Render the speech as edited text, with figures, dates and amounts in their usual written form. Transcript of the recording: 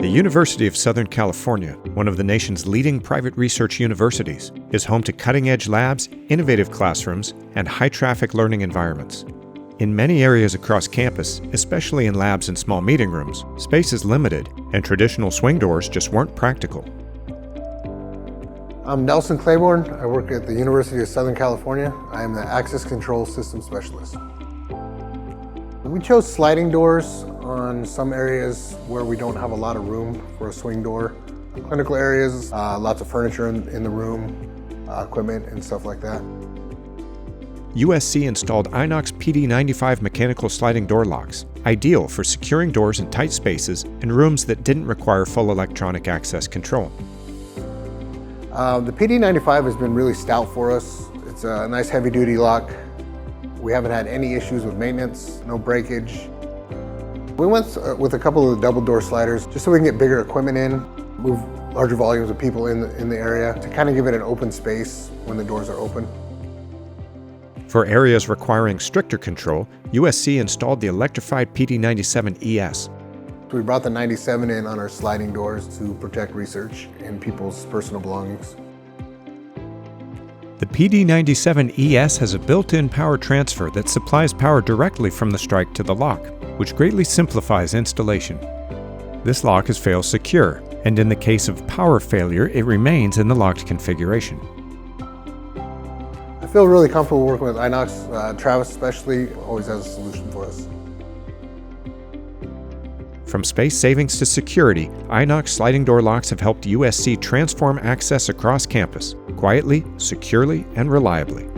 The University of Southern California, one of the nation's leading private research universities, is home to cutting-edge labs, innovative classrooms, and high-traffic learning environments. In many areas across campus, especially in labs and small meeting rooms, space is limited, and traditional swing doors just weren't practical. I'm Nelson Claiborne. I work at the University of Southern California. I am the Access Control System Specialist. We chose sliding doors on some areas where we don't have a lot of room for a swing door. Clinical areas, lots of furniture in the room, equipment and stuff like that. USC installed Inox PD95 mechanical sliding door locks, ideal for securing doors in tight spaces and rooms that didn't require full electronic access control. The PD95 has been really stout for us. It's a nice heavy-duty lock. We haven't had any issues with maintenance, no breakage. We went with a couple of the double door sliders just so we can get bigger equipment in, move larger volumes of people in the area to kind of give it an open space when the doors are open. For areas requiring stricter control, USC installed the electrified PD97ES. We brought the 97 in on our sliding doors to protect research and people's personal belongings. The PD97ES has a built-in power transfer that supplies power directly from the strike to the lock, which greatly simplifies installation. This lock is fail secure, and in the case of power failure, it remains in the locked configuration. I feel really comfortable working with Inox. Travis especially always has a solution for us. From space savings to security, Inox sliding door locks have helped USC transform access across campus, quietly, securely, and reliably.